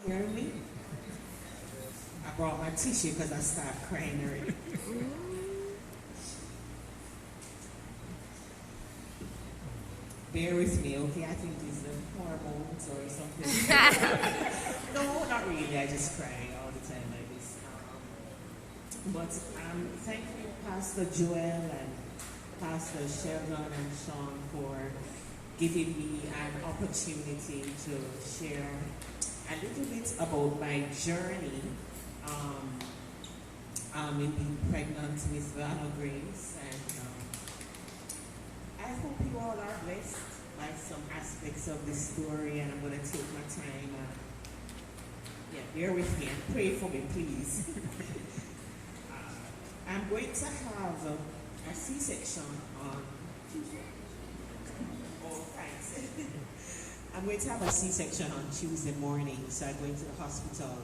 Hearing me? I brought my tissue because I started crying already. Bear with me, okay? I think it's the hormones or something. No, not really. I just cry all the time like this. But thank you, Pastor Joel and Pastor Sheldon and Sean, for giving me an opportunity to share a little bit about my journey in being pregnant with Vanna Grace. And I hope you all are blessed by some aspects of this story, and I'm going to take my time. Bear with me and pray for me, please. I'm going to have a C-section on Tuesday. Oh, thanks. I'm going to have a C-section on Tuesday morning, so I'm going to the hospital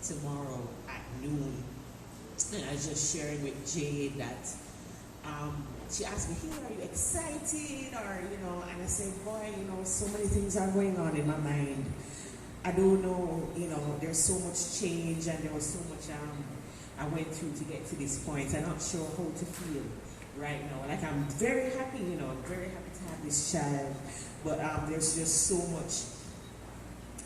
tomorrow at noon. And I was just sharing with Jade that she asked me, hey, are you excited? Or, and I said, boy, so many things are going on in my mind. I don't know, there's so much change and there was so much I went through to get to this point. I'm not sure how to feel right now. Like, I'm very happy, I'm very happy to have this child. But there's just so much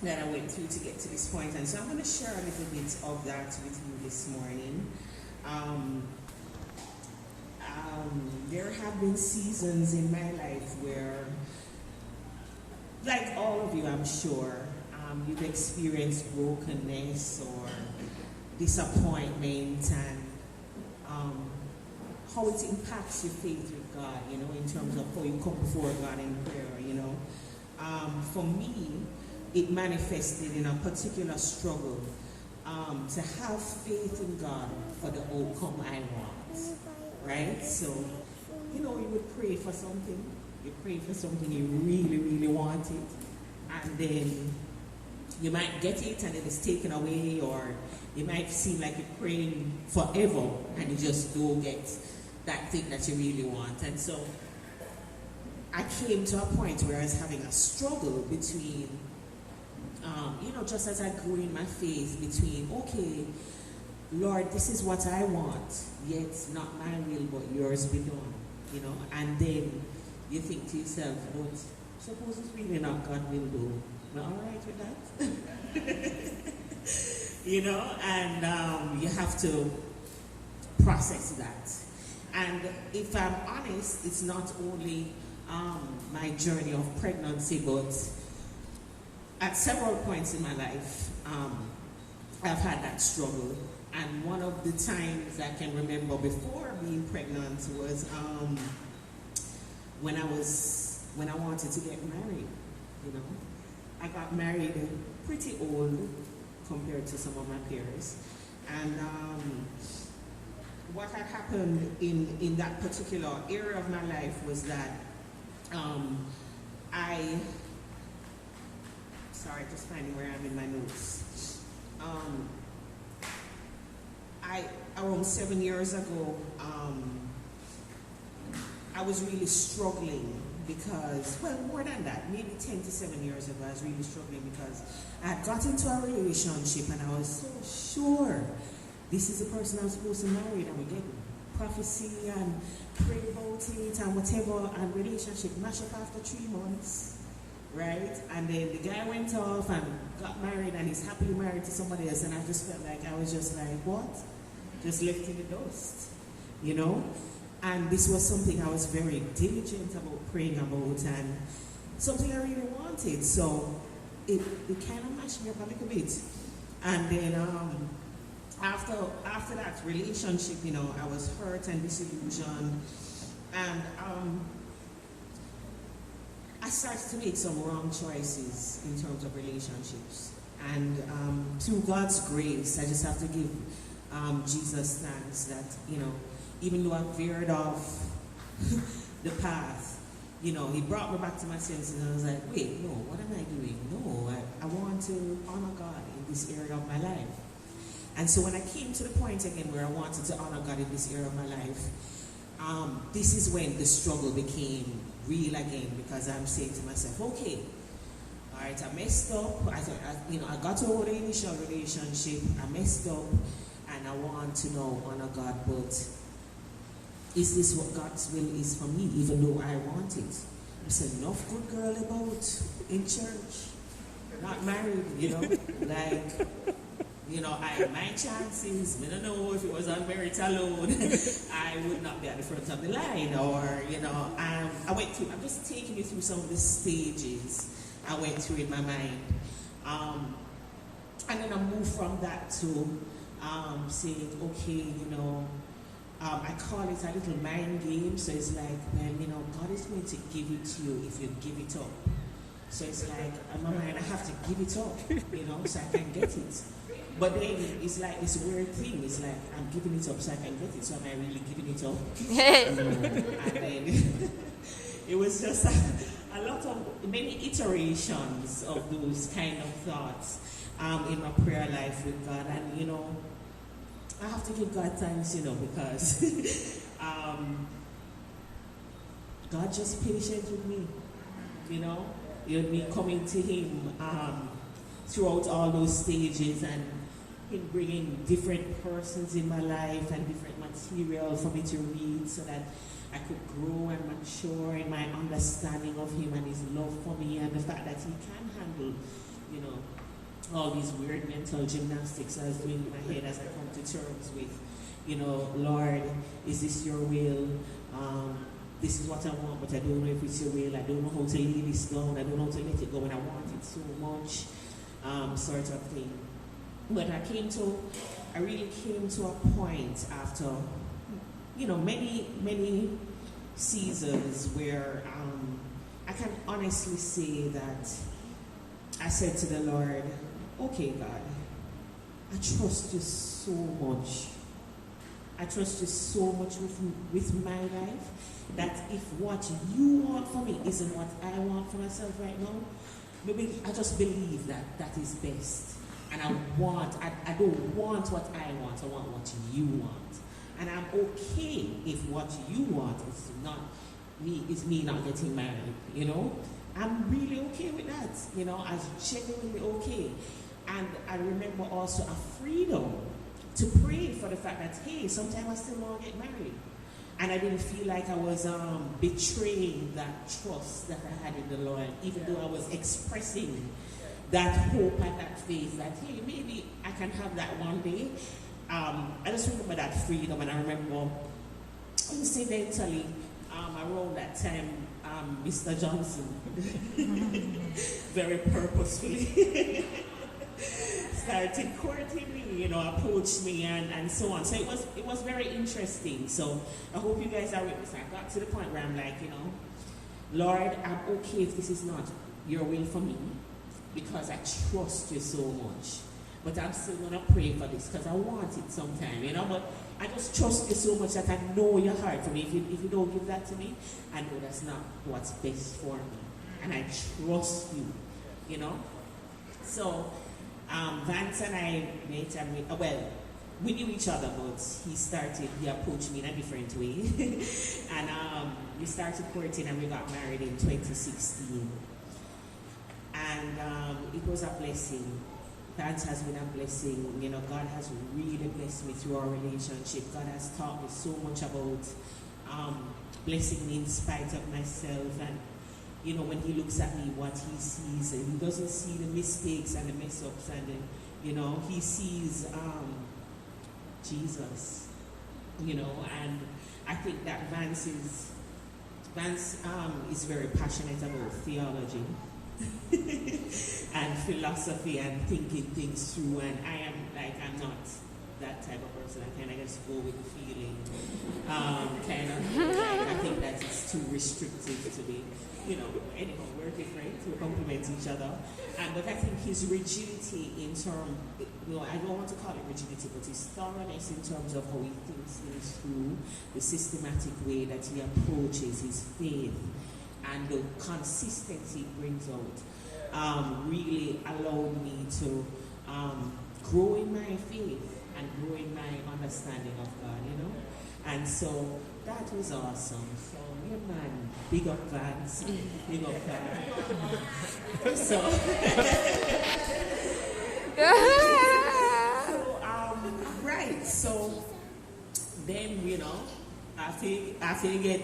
that I went through to get to this point. And so I'm going to share a little bit of that with you this morning. There have been seasons in my life where, like all of you, I'm sure, you've experienced brokenness or disappointment, and how it impacts your faith with God, in terms of how you come before God in prayer, For me, it manifested in a particular struggle to have faith in God for the outcome I want, right? So, you would pray for something. You pray for something you really, really want it, and then you might get it and it is taken away, or it might seem like you're praying forever and you just don't get that thing that you really want. And so I came to a point where I was having a struggle between, just as I grew in my faith, between, okay, Lord, this is what I want, yet not my will but yours be done, and then you think to yourself, but suppose it's really not God will do. Am I all right with that? And you have to process that. And if I'm honest, it's not only my journey of pregnancy, but at several points in my life, I've had that struggle. And one of the times I can remember before being pregnant was when I wanted to get married, I got married pretty old compared to some of my peers. And what had happened in that particular area of my life was that just finding where I'm in my notes. Around 7 years ago, I was really struggling because, more than that, maybe 10 to 7 years ago, I was really struggling because I had got into a relationship and I was so sure this is the person I'm supposed to marry, and we get prophecy and pray about it and whatever, and relationship mash up after 3 months, right? And then the guy went off and got married and he's happily married to somebody else, and I just felt like I was just like, what? Just left in the dust, And this was something I was very diligent about praying about, and something I really wanted. So it kind of mashed me up a little bit. And then after that relationship, I was hurt and disillusioned, and I started to make some wrong choices in terms of relationships. And through God's grace, I just have to give Jesus thanks that, even though I veered off the path, He brought me back to my senses, and I was like, wait, no, what am I doing? No, I want to honor God in this area of my life. And so when I came to the point again where I wanted to honor God in this area of my life, this is when the struggle became real again, because I'm saying to myself, okay, All right, I messed up. I got over the initial relationship. I messed up, and I want to know honor God, but is this what God's will is for me, even though I want it? There's enough good girl about in church, not married, like, I had my chances. I don't know if it was on merit alone, I would not be at the front of the line, or, I went through, I'm just taking you through some of the stages I went through in my mind. And then I moved from that to saying, okay, I call it a little mind game. So it's like, well, God is going to give it to you if you give it up. So it's like, in my mind, I have to give it up, so I can get it. But then it's like this weird thing. It's like, I'm giving it up so I can get it. So am I really giving it up? And then it was just a lot of, many iterations of those kind of thoughts in my prayer life with God. And, I have to give God thanks, because God just patient with me, me coming to Him throughout all those stages, and Him bringing different persons in my life and different material for me to read so that I could grow and mature in my understanding of Him and His love for me, and the fact that He can handle, all these weird mental gymnastics I was doing in my head as I come to terms with, Lord, is this your will? This is what I want, but I don't know if it's your will. I don't know how to lay this down. I don't know how to let it go, and I want it so much, sort of thing. But I really came to a point after, many seasons where I can honestly say that I said to the Lord, okay, God, I trust you so much. I trust you so much with my life, that if what you want for me isn't what I want for myself right now, maybe I just believe that is best. And I don't want what I want, I want what you want. And I'm okay if what you want is not me, is me not getting married, I'm really okay with that, I was genuinely okay. And I remember also a freedom to pray for the fact that, hey, sometimes I still want to get married. And I didn't feel like I was betraying that trust that I had in the Lord, even though I was expressing that hope and that faith that, hey, maybe I can have that one day. I just remember that freedom, and I remember incidentally, around that time, Mr. Johnson, very purposefully, started courting me, approached me and so on. So it was very interesting. So I hope you guys are with me. So I got to the point where I'm like, Lord, I'm okay if this is not your will for me, because I trust you so much. But I'm still going to pray for this because I want it sometime, But I just trust you so much that I know your heart for me. If you don't give that to me, I know that's not what's best for me. And I trust you, So Vance and I met, and we knew each other, but he approached me in a different way. And we started courting and we got married in 2016. And it was a blessing. That has been a blessing. God has really blessed me through our relationship. God has taught me so much about blessing me in spite of myself. And, when He looks at me, what He sees, and He doesn't see the mistakes and the mess-ups, and He sees Jesus, and I think that Vance is very passionate about theology and philosophy and thinking things through, and I'm not that type of person. I kind of just go with the feeling. I think that it's too restrictive to be, anyhow, we're different, we complement each other. But I think his rigidity in terms, I don't want to call it rigidity, but his thoroughness in terms of how he thinks things through, the systematic way that he approaches his faith, and the consistency it brings out, really allowed me to grow in my faith and grow in my understanding of God, And so that was awesome. So, yeah, man, big up Vance, big up Vance. So, right, so then, after you get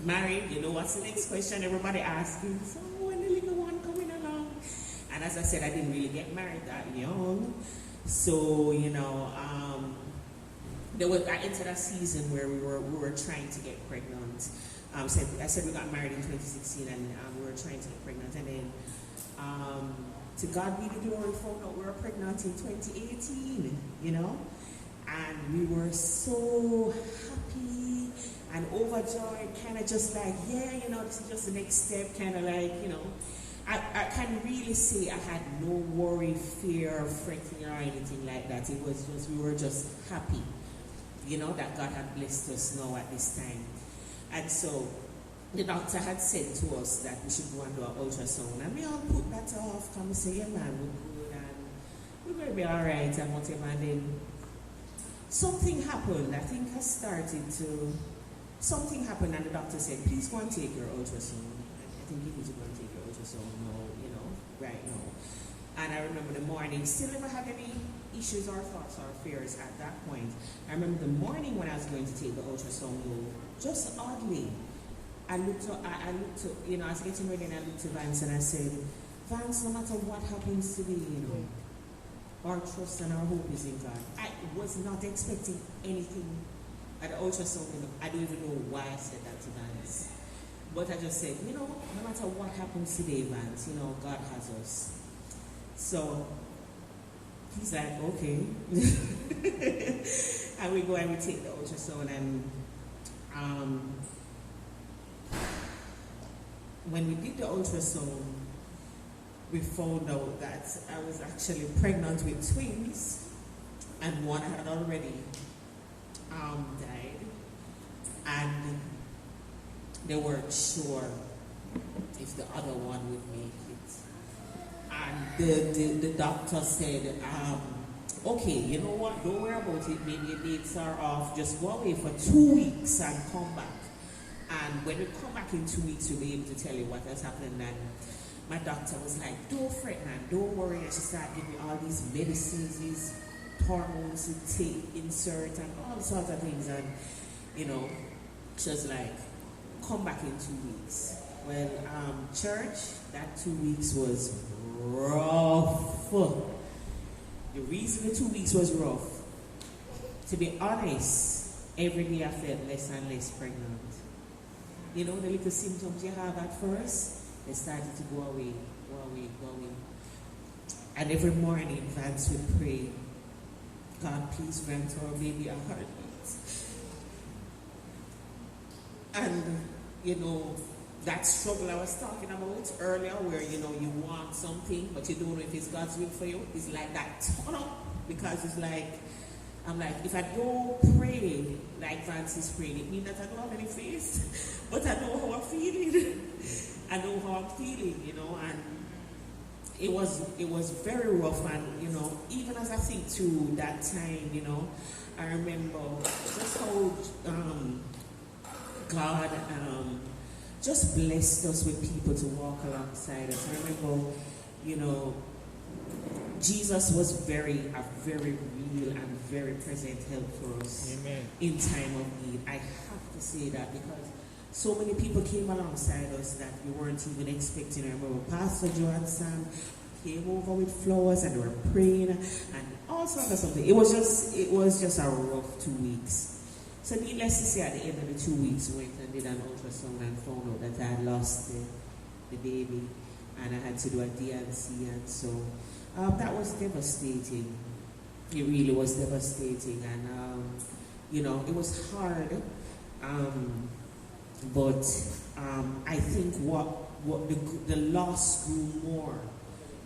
married, what's the next question everybody asking? So, when the little one coming along? And as I said, I didn't really get married that young. So, I entered a season where we were trying to get pregnant. I said we got married in 2016 and we were trying to get pregnant. And then, to God be the glory, found out we were pregnant in 2018, And we were so happy and overjoyed, kind of just like, this is just the next step, kind of like, I can't really say I had no worry, fear, fretting or anything like that. It was just, we were just happy, that God had blessed us now at this time. And so the doctor had said to us that we should go and do an ultrasound. And we all put that off, come and say, yeah man, we're good and we're going to be all right and whatever. And then something happened. I think something happened and the doctor said, please go and take your ultrasound. I think you need to go and take your ultrasound now, right now. And I remember the morning, still never had any issues or thoughts or fears at that point. I remember the morning when I was going to take the ultrasound, just oddly, I looked to, I was getting ready and I looked to Vance and I said, Vance, no matter what happens today, our trust and our hope is in God. I was not expecting anything at the ultrasound. I don't even know why I said that to Vance. But I just said, no matter what happens today, Vance, God has us. So he's like, okay. And we go and we take the ultrasound and when we did the ultrasound, we found out that I was actually pregnant with twins, and one had already died, and they weren't sure if the other one would make it. And the doctor said, okay, you know what, don't worry about it, maybe your dates are off, just go away for 2 weeks and come back. And when we come back in 2 weeks, we'll be able to tell you what has happened. And my doctor was like, don't fret, man, don't worry. And she started giving me all these medicines, these hormones to take, insert, and all sorts of things. And, she was like, come back in 2 weeks. Well, church, that 2 weeks was rough. The reason the 2 weeks was rough, to be honest, every day I felt less and less pregnant. The little symptoms you have at first, they started to go away. And every morning, Vance would pray, God, please grant our baby a heartbeat. And, that struggle I was talking about earlier, where, you want something, but you don't know if it's God's will for you, it's like that turn up, because it's like, I'm like, if I don't pray like Vance is praying, it means that I don't have any faith, but I know how I'm feeling. I know how I'm feeling, and it was very rough. And, even as I think to that time, I remember just how God just blessed us with people to walk alongside us. I remember, Jesus was a very real and very present help for us. Amen. In time of need. I have to say that because so many people came alongside us that we weren't even expecting. I remember Pastor Joe and Sam came over with flowers and they were praying and all sorts of something. It was just a rough 2 weeks. So needless to say, at the end of the 2 weeks, we went and did an ultrasound and found out that I had lost the baby, and I had to do a D&C, and so that was devastating. It really was devastating, and it was hard. But I think what the loss grew more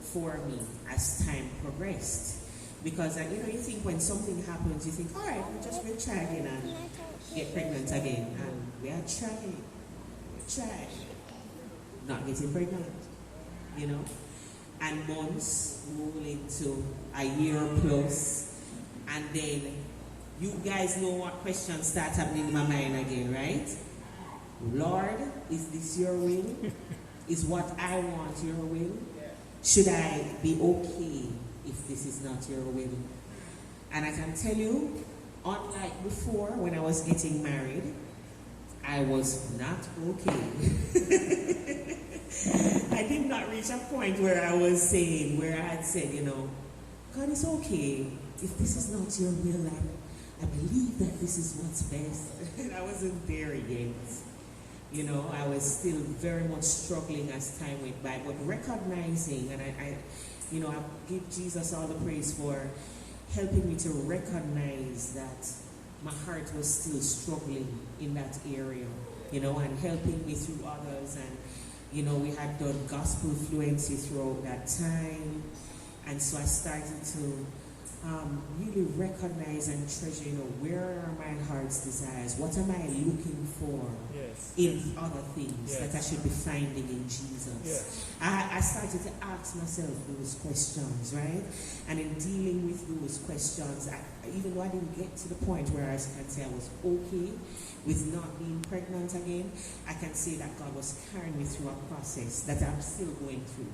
for me as time progressed. Because, you think when something happens, you think, all right, we'll try again and get pregnant again. And we are trying, not getting pregnant, And months roll into a year plus, and then you guys know what questions start happening in my mind again, right? Lord, is this your will? Is what I want your will? Should I be okay if this is not your will? And I can tell you, unlike before when I was getting married, I was not okay. I did not reach a point where I had said, God, it's okay if this is not your will. I believe that this is what's best. I wasn't there yet. I was still very much struggling as time went by, but recognizing, and I give Jesus all the praise for helping me to recognize that my heart was still struggling in that area, and helping me through others. And, we had done gospel fluency throughout that time. And so I started to really recognize and treasure, where are my heart's desires? What am I looking for in other things that I should be finding in Jesus? Yes. I started to ask myself those questions, right? And in dealing with those questions, even though I didn't get to the point where I can say I was okay with not being pregnant again, I can say that God was carrying me through a process that I'm still going through,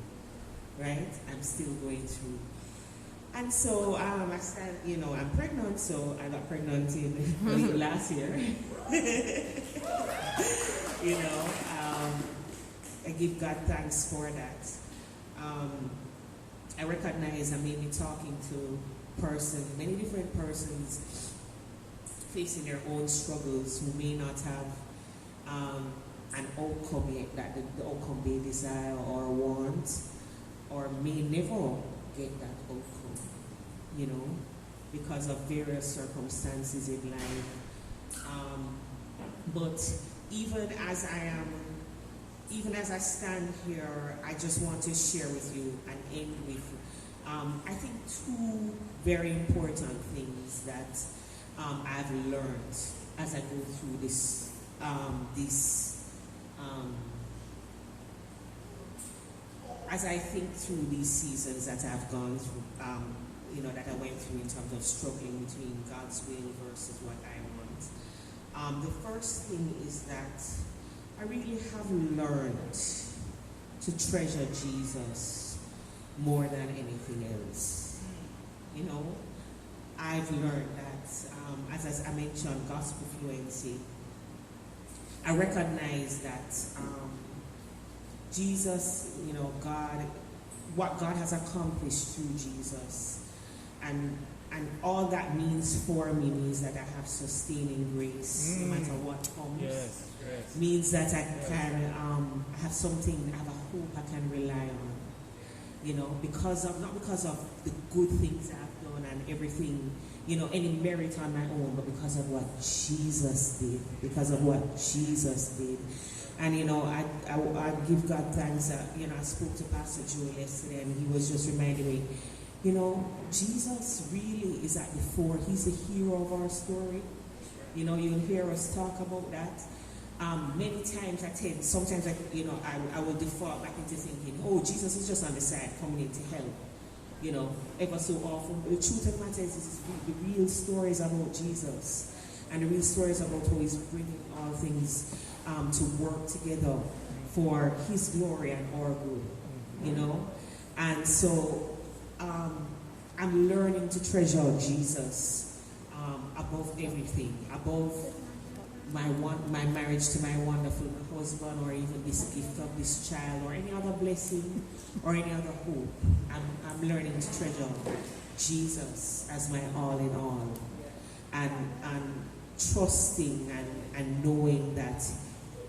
right? I'm still going through. And so I said, I'm pregnant, so I got pregnant in last year. I give God thanks for that. I recognize I may be talking to many different persons facing their own struggles who may not have an outcome yet, that the outcome they desire or want, or may never get that outcome, because of various circumstances in life. But even as I stand here, I just want to share with you and end with, I think, two very important things that I've learned as I go through this as I think through these seasons that I've gone through, that I went through in terms of struggling between God's will versus what I want. The first thing is that I really have learned to treasure Jesus more than anything else. I've learned that, as I mentioned, gospel fluency, I recognize that Jesus, God, what God has accomplished through Jesus, and all that means for me means that I have sustaining grace no matter what comes. Yes. Means that I can have something, I have a hope I can rely on. Not because of the good things I've done and everything, any merit on my own, but because of what Jesus did. Because of what Jesus did. And, I give God thanks that, I spoke to Pastor Joel yesterday, and he was just reminding me, Jesus really is at the fore. He's the hero of our story. You'll hear us talk about that. Many times sometimes I will default back into thinking, oh, Jesus is just on the side coming in to help. Ever so often. But the truth of the matter is the real stories about Jesus. And the real stories about how he's bringing all things to work together for his glory and our good, And so I'm learning to treasure Jesus above everything, above my marriage to my wonderful husband, or even this gift of this child, or any other blessing, or any other hope. I'm learning to treasure Jesus as my all in all, and trusting and knowing that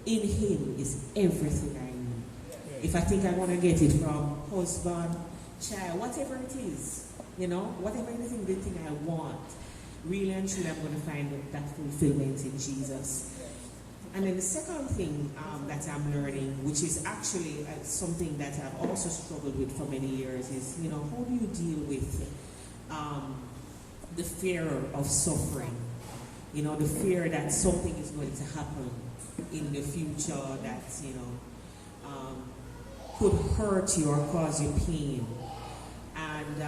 in him is everything I need. If I think I want to get it from husband, child, whatever it is, whatever anything, the thing I want, really and truly I'm going to find that fulfillment in Jesus. And then the second thing that I'm learning, which is actually something that I've also struggled with for many years, is, how do you deal with the fear of suffering? The fear that something is going to happen in the future that, could hurt you or cause you pain. And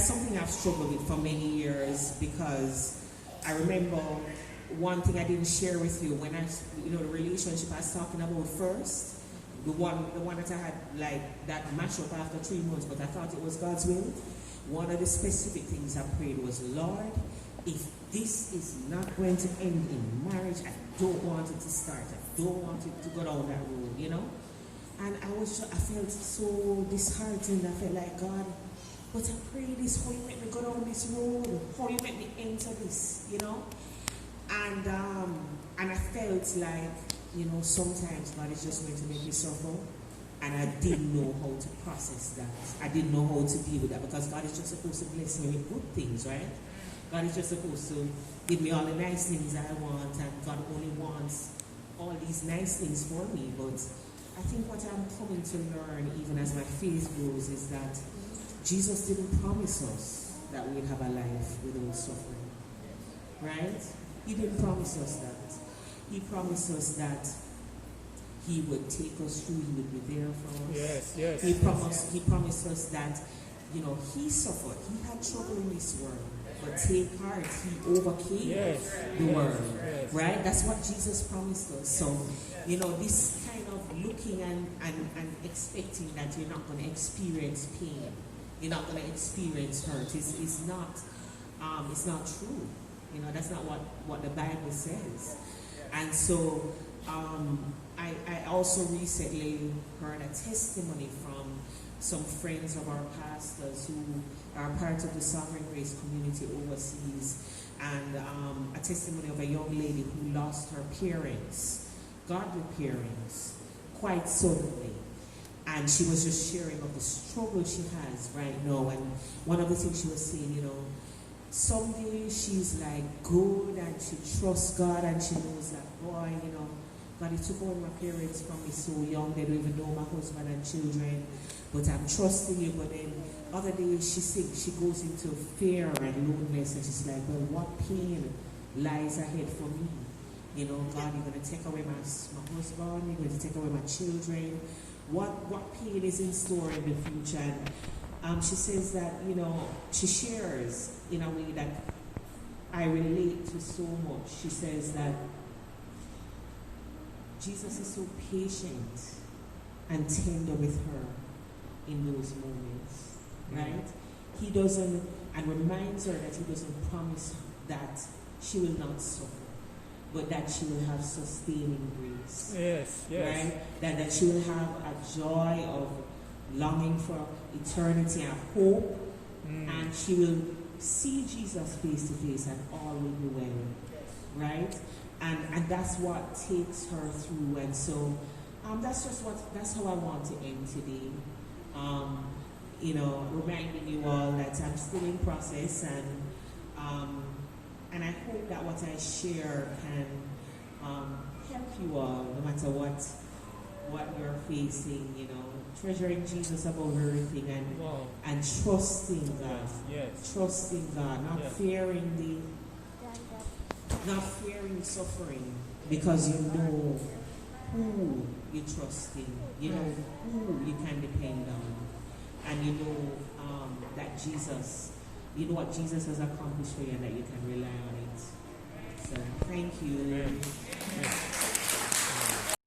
that's something I've struggled with for many years, because I remember one thing I didn't share with you when the relationship I was talking about first, the one that I had like that match up after 3 months, but I thought it was God's will. One of the specific things I prayed was, Lord, if this is not going to end in marriage, I don't want it to start. I don't want it to go down that road, And I felt so disheartened. I felt like, God, but I pray this, how you make me go down this road, how you make me enter this, And I felt like, sometimes God is just going to make me suffer. And I didn't know how to process that. I didn't know how to deal with that, because God is just supposed to bless me with good things, right? God is just supposed to give me all the nice things I want, and God only wants all these nice things for me. But I think what I'm coming to learn, even as my faith grows, is that Jesus didn't promise us that we'd have a life without suffering, right? He didn't promise us that. He promised us that He would take us through, He would be there for us. Yes. He promised us that, He suffered. He had trouble in this world. But take heart, He overcame the world. Yes. Right? That's what Jesus promised us. So, this kind of looking and expecting that you're not going to experience pain, you're not going to experience hurt, is not true. That's not what the Bible says. And so, I also recently heard a testimony from some friends of our pastors who are part of the Sovereign Grace community overseas, and a testimony of a young lady who lost her parents, godly parents, quite suddenly. And she was just sharing of the struggle she has right now. And one of the things she was saying, some days she's like good and she trusts God and she knows that, boy, God, He took all my parents from me so young, they don't even know my husband and children, but I'm trusting You. But then other days she goes into fear and loneliness, and she's like, well, what pain lies ahead for me? God, You're going to take away my husband, You're going to take away my children. What pain is in store in the future? And she says that, she shares in a way that I relate to so much. She says that Jesus is so patient and tender with her in those moments, right? He doesn't, and reminds her that He doesn't promise that she will not suffer, but that she will have sustaining grace. Yes. Right? That she will have a joy of longing for eternity and hope, and she will see Jesus face to face, and all will be well, right? And that's what takes her through. And so that's how I want to end today. Reminding you all that I'm still in process, and I hope that what I share can help you all, no matter what you're facing. Treasuring Jesus above everything, and trusting God. Yes. Trusting God, not fearing suffering, because you know who you trust in, you know who you can depend on, and you know that Jesus, you know what Jesus has accomplished for you, and that you can rely on it. So thank you. Amen.